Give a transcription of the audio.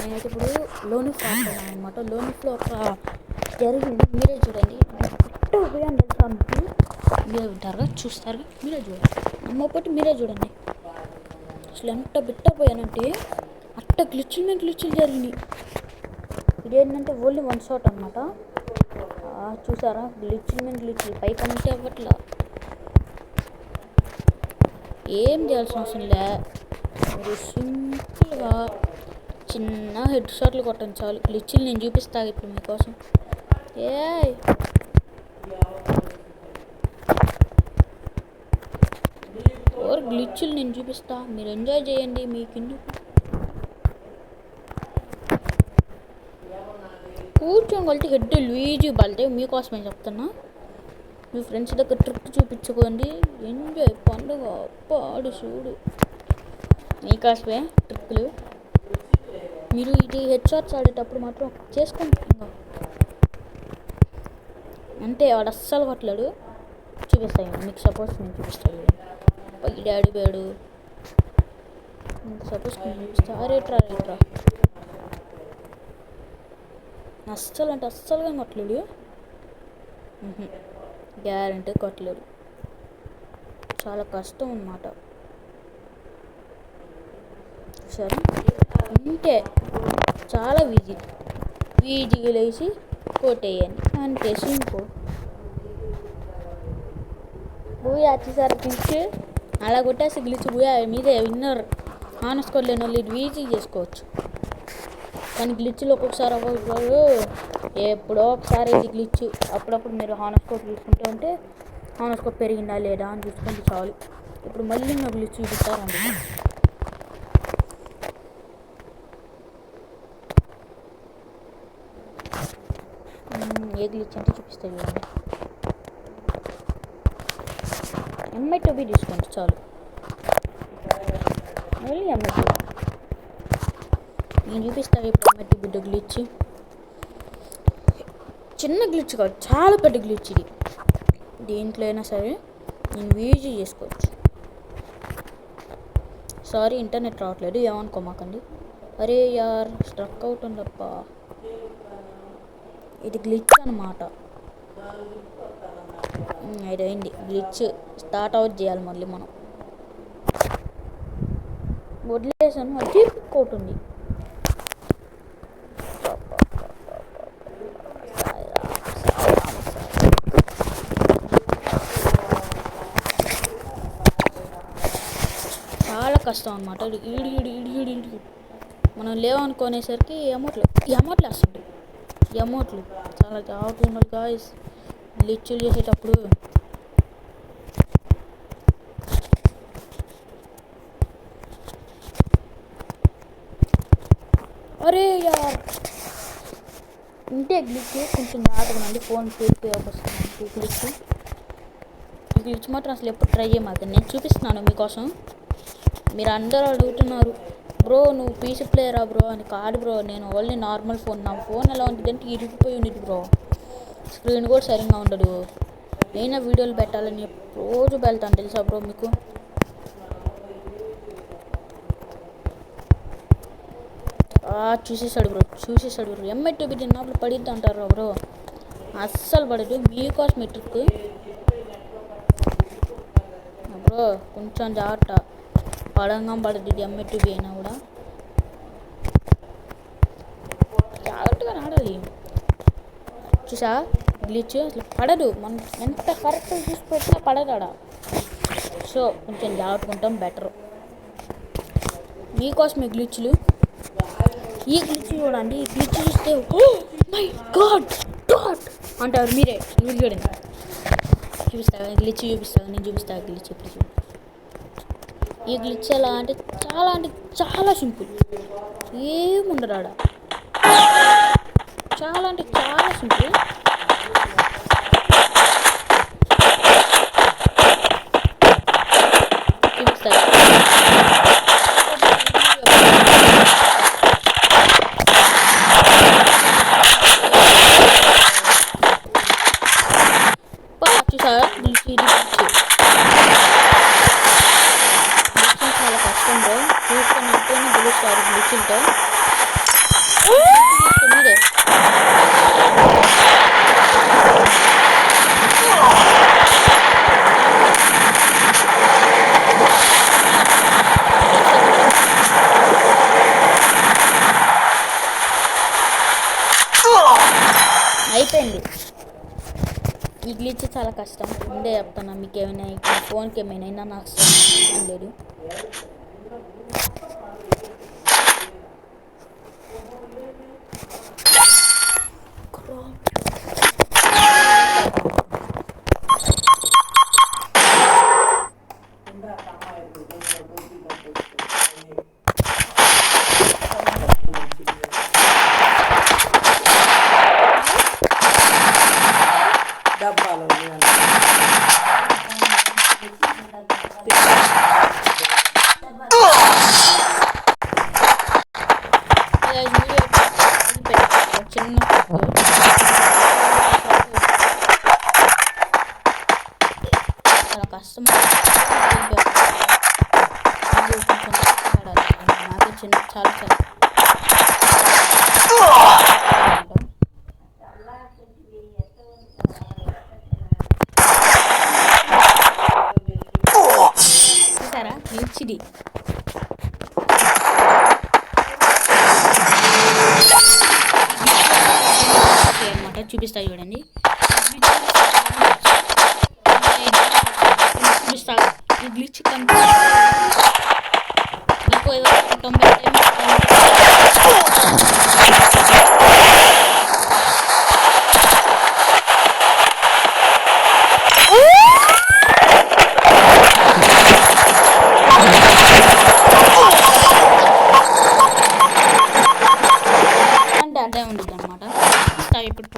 నేనైతే ఇప్పుడు లోనిఫ్ ఆడుతున్నాను అనమాట. లోనిఫ్లో ఒక జరిగింది, మీరే చూడండి. ఉపయోగం తెలుసా మీకు? మీరే వింటారుగా, చూస్తారుగా, మీరే చూడండి. నమ్మకపోతే మీరే చూడండి. అసలు ఎంత బిట్టపోయానంటే అట్ట గ్లిచ్లు జరిగినాయి. ఇదేంటంటే ఓన్లీ వన్ షాట్ అనమాట. చూసారా, గ్లిచ్లు పైకి అంటే అవ్వట్లా. ఏం చేయాల్సిన అవసరం లే, మీరు సింపుల్గా చిన్న హెడ్ షాట్లు కొట్టండి చాలు. గ్లిచ్లు నేను చూపిస్తాను ఇప్పుడు మీకోసం. గ్లిచ్లు నేను చూపిస్తా, మీరు ఎంజాయ్ చేయండి. మీకు కూర్చొని కొలితే హెడ్ లూజీ బలితే మీకోసమే చెప్తున్నా. మీ ఫ్రెండ్స్ దగ్గర ట్రిక్ చూపించుకోండి, ఎంజాయ్, పండుగ పాడు చూడు. మీకోసమే ట్రిక్లు. మీరు ఇది హెడ్ షాట్స్ ఆడేటప్పుడు మాత్రం చేసుకోండి. అంటే వాడు అస్సలు కొట్టలేడు. చూపిస్తాను మీకు, సపోజ్ నేను చూపిస్తాను. డాడీ పోయాడు, సపోజ్ నేను చూపిస్తా. రేట్రా అస్సలు అంటే అస్సలుగా కొట్టలేడు. గ్యారెంటీ కొట్టలేడు. చాలా కష్టం అన్నమాట. సరే, అంటే చాలా ఈజీగా లేచి కొట్టేయండి అంటే సింపుల్. బూయా చూసారా గ్లిచ్? అలా కొట్టేసి గ్లిచ్ బూయా మీదే విన్నర్. ఆనస్కోర్ లేని వాళ్ళు ఇది ఈజీ చేసుకోవచ్చు. కానీ గ్లిచ్లు ఒక్కొక్కసారి అవ్వదు, ఎప్పుడో ఒకసారి ఇది గ్లిచ్. అప్పుడప్పుడు మీరు హానస్కోప్ చూసుకుంటూ ఉంటే హానస్కోప్ పెరిగిందా లేదా అని చూసుకుంటే చాలు. ఇప్పుడు మళ్ళీ నా గ్లిచ్ చూపిస్తారండి. ఏ గ్లిచ్ అంటే చూపిస్తాను చూడండి. MI2B తీసుకోండి చాలు. మళ్ళీ MI2B నేను చూపిస్తాను ఇప్పుడు. MI2B గ్లిచ్ చిన్న గ్లిచ్ కాదు, చాలా పెద్ద గ్లిచ్ ఇది. దేంట్లో అయినా సరే నేను ఈజీ చేసుకోవచ్చు. సారీ, ఇంటర్నెట్ రావట్లేదు, ఏమనుకోమాకండి. అరే యార్, స్ట్రక్ అవుతుందప్ప. ఇది గ్లిచ్ అన్నమాట. ఇదైంది గ్లిచ్. స్టార్ట్ అవుట్ చేయాలి మళ్ళీ మనం. వదిలేసాను, అది చిక్కుకుంటుంది. చాలా కష్టం అన్నమాట. ఈడు మనం లేవనుకునేసరికి ఎమోట్లు వస్తుంది. ఎమోట్లు చాలా జాగ్రత్తగా ఉండాలి గాయ్స్ గ్లిచ్లు చేసేటప్పుడు. అరే యార్, ఇంటే గ్లిచ్ కొంచెం దాటుకునండి. ఫోన్ పేరుపోయి వస్తుంది గ్లిచ్. ఈ గ్లిచ్ మాత్రం అసలు ఎప్పుడు ట్రై చేయమాకండి. నేను చూపిస్తున్నాను మీకోసం. మీరు అందరూ అడుగుతున్నారు, బ్రో నువ్వు పీసీ ప్లేయరా బ్రో అని. కాదు బ్రో, నేను ఓన్లీ నార్మల్ ఫోన్. నా ఫోన్ ఎలా ఉంటుంది అంటే ఇరిగిపోయి ఉండేది బ్రో. స్క్రీన్ కూడా సరిగ్గా ఉండదు. నేను వీడియోలు పెట్టాలని రోజు వెళ్తాను తెలుసా బ్రో మీకు. చూసేసాడు బ్రో. MI2B తిన్నప్పుడు పడిద్ది అంటారు బ్రో, అస్సలు పడదు. మీకోసం ట్రిక్ బ్రో, కొంచెం జాగ్రత్త. పడంగా పడుతుంది MI2B అయినా కూడా. జాగ్రత్తగా ఆడాలి. చూసా గ్లిచ్ అసలు పడదు. మనం ఎంత కరెక్ట్గా చూసుకొచ్చినా పడదాడా. సో కొంచెం జాగ్రత్తగా ఉంటాం బెటర్. మీకోసం ఈ గ్లిచ్లు. ఈ గ్లిచ్ చూడండి. ఈ గ్లిచ్ చూస్తే ఓ మై గాడ్ అంటారు మీరే. ఇవి చూడండి, చూపిస్తాను గ్లిచ్ నేను చూపిస్తాను గ్లిచ్. ఇప్పుడు ఈ గ్లిచ్ ఎలా అంటే చాలా సింపుల్. ఏముండదు ఆడ. చాలా అంటే చాలా సింపుల్. చూపిస్తాను. చూసారా గ్లిచ్? ఇది చాలా కష్టంగా చూసుకున్నట్టు గెలుస్తారు గ్లిచ్లతో. ఈ గ్లిచ్ చాలా కష్టం. ముందే చెప్తాను, మీకు ఏమైనా ఫోన్కి ఏమైనా నాకు సంబంధం లేదు. డబ్బాలో చిన్న చాలా కష్టం. నాకు చిన్న చాలా చాలా చూసారా గ్లిచ్ది. అనమాట చూపిస్తా చూడండి. చూపిస్తా ఈ గ్లిచ్ మీకు ఏదో 90 అంటే అడ్డే ఉంటుంది అనమాట. ఇప్పుడు